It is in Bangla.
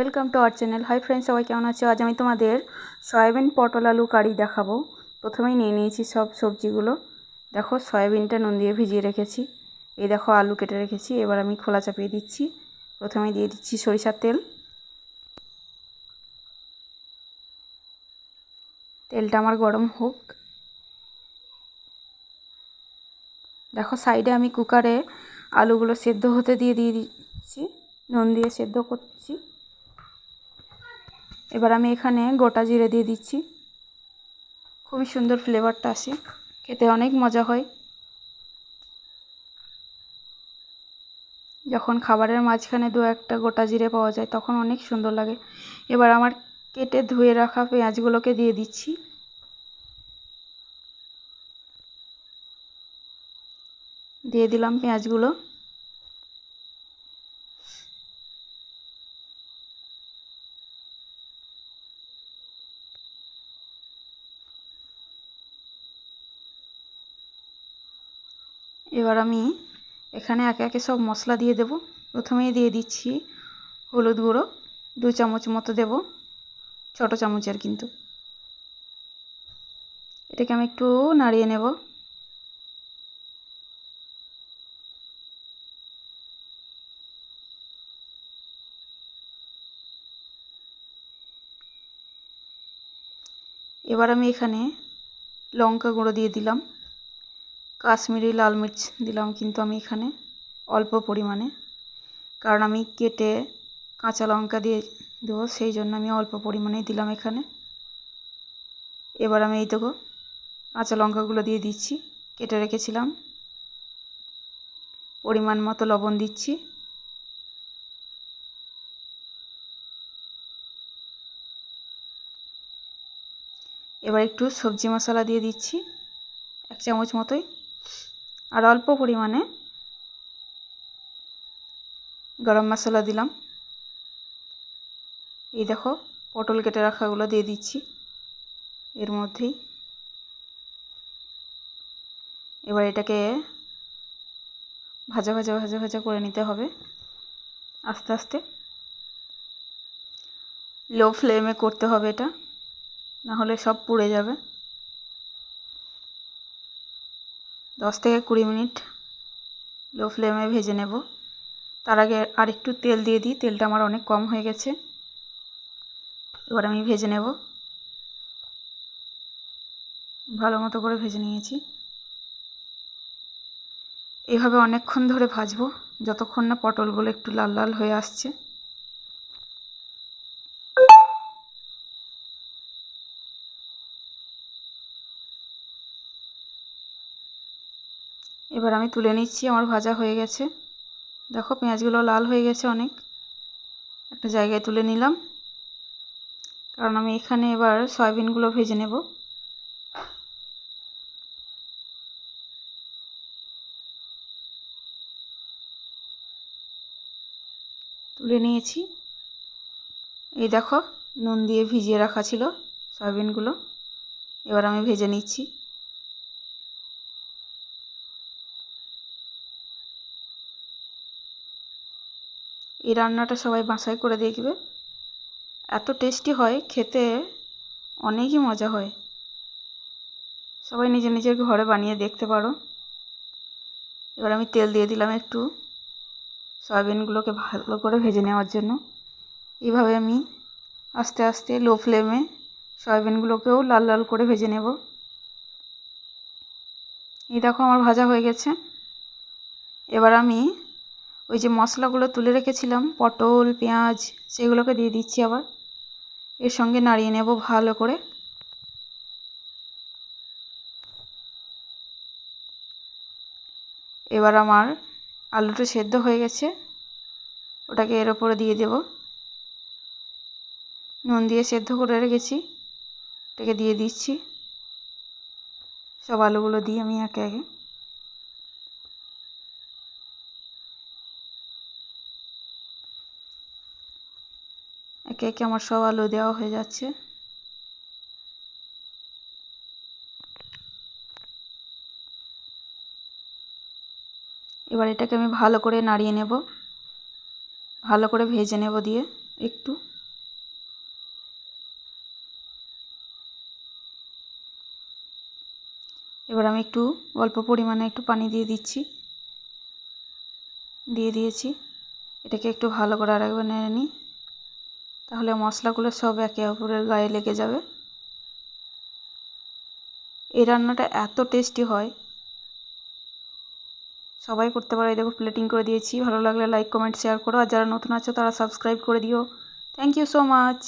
Welcome to our channel. Hi friends, সবাই কেমন আছো? আজ আমি তোমাদের সয়াবিন পটল আলু কারি দেখাবো। প্রথমেই নিয়ে নিয়েছি সব সবজিগুলো। দেখো, সয়াবিনটা নুন দিয়ে ভিজিয়ে রেখেছি। এই দেখো, আলু কেটে রেখেছি। এবার আমি খোলা চাপিয়ে দিচ্ছি। প্রথমেই দিয়ে দিচ্ছি সরিষার তেল। তেলটা আমার গরম হোক। দেখো, সাইডে আমি কুকারে আলুগুলো সেদ্ধ হতে দিয়ে দিচ্ছি। নুন দিয়ে সেদ্ধ করছি। এবার আমি এখানে গোটা জিরে দিয়ে দিচ্ছি। খুবই সুন্দর ফ্লেভারটা আসে, খেতে অনেক মজা হয়। যখন খাবারের মাঝখানে দু একটা গোটা জিরে পাওয়া যায় তখন অনেক সুন্দর লাগে। এবার আমার কেটে ধুয়ে রাখা পেঁয়াজগুলোকে দিয়ে দিচ্ছি। দিয়ে দিলাম পেঁয়াজগুলো। এবার আমি এখানে একে একে সব মশলা দিয়ে দেব। প্রথমেই দিয়ে দিচ্ছি হলুদ গুঁড়ো, 2 চামচ মতো দেব, ছোটো চামচের কিন্তু। এটাকে আমি একটু নাড়িয়ে নেব। এবার আমি এখানে লঙ্কা গুঁড়ো দিয়ে দিলাম। কাশ্মীরি লাল মির্চ দিলাম কিন্তু আমি এখানে অল্প পরিমাণে, কারণ আমি কেটে কাঁচা লঙ্কা দিয়ে দেবো, সেই জন্য আমি অল্প পরিমাণেই দিলাম এখানে। এবার আমি এই দেবো কাঁচা লঙ্কাগুলো দিয়ে দিচ্ছি, কেটে রেখেছিলাম। পরিমাণ মতো লবণ দিচ্ছি। এবার একটু সবজি মশলা দিয়ে দিচ্ছি, 1 চামচ মতোই, আর অল্প পরিমাণে গরম মশলা দিলাম। এই দেখো, পটল কেটে রাখাগুলো দিয়ে দিচ্ছি এর মধ্যেই। এবার এটাকে ভাজা ভাজা ভাজা ভাজা করে নিতে হবে আস্তে আস্তে। লো ফ্লেমে করতে হবে এটা, না হলে সব পুড়ে যাবে। 10 থেকে 20 মিনিট লো ফ্লেমে ভেজে নেব। তার আগে আর একটু তেল দিয়ে দিই, তেলটা আমার অনেক কম হয়ে গেছে। এবার আমি ভেজে নেব। ভালো মতো করে ভেজে নিয়েছি। এইভাবে অনেকক্ষণ ধরে ভাজবো, যতক্ষণ না পটলগুলো একটু লাল লাল হয়ে আসছে। এবার আমি তুলে নিচ্ছি, আমার ভাজা হয়ে গেছে। দেখো, পেঁয়াজগুলো লাল হয়ে গেছে অনেক। একটা জায়গায় তুলে নিলাম, কারণ আমি এখানে এবার সয়াবিনগুলো ভেজে নেব। তুলে নিয়েছি। এই দেখো, নুন দিয়ে ভিজিয়ে রাখা ছিল সয়াবিনগুলো। এবার আমি ভেজে নিচ্ছি। এই রান্নাটা সবাই বাসায় করে দেখবে, এত টেস্টি হয় খেতে, অনেকই মজা হয়। সবাই নিজের নিজের ঘরে বানিয়ে দেখতে পারো। এবার আমি তেল দিয়ে দিলাম একটু, সয়াবিনগুলোকে ভালো করে ভেজে নেওয়ার জন্য। এইভাবে আমি আস্তে আস্তে লো ফ্লেমে সয়াবিনগুলোকেও লাল লাল করে ভেজে নেব। এই দেখো, আমার ভাজা হয়ে গেছে। এবার আমি ওই যে মশলাগুলো তুলে রেখেছিলাম, পটল পেঁয়াজ, সেগুলোকে দিয়ে দিচ্ছি আবার। এর সঙ্গে নাড়িয়ে নেব ভালো করে। এবার আমার আলুটা সেদ্ধ হয়ে গেছে, ওটাকে এর ওপরে দিয়ে দেব। নুন দিয়ে সেদ্ধ করে রেখেছি, এটাকে দিয়ে দিচ্ছি। সব আলুগুলো দিয়ে আমি একে একে একে একে আমার সব আলু দেওয়া হয়ে যাচ্ছে। এবার এটাকে আমি ভালো করে নাড়িয়ে নেব, ভালো করে ভেজে নেব দিয়ে একটু। এবার আমি একটু অল্প পরিমাণে একটু পানি দিয়ে দিয়েছি। এটাকে একটু ভালো করে আরেকবার নেড়ে নিই, তাহলে মশলাগুলো সব একে অপরের গায়ে লেগে যাবে। এই রান্নাটা এত টেস্টি হয়, সবাই করতে পারে। দেখো প্লেটিং করে দিয়েছি। ভালো লাগলে লাইক কমেন্ট শেয়ার করো, আর যারা নতুন আছো তারা সাবস্ক্রাইব করে দিও। Thank you so much.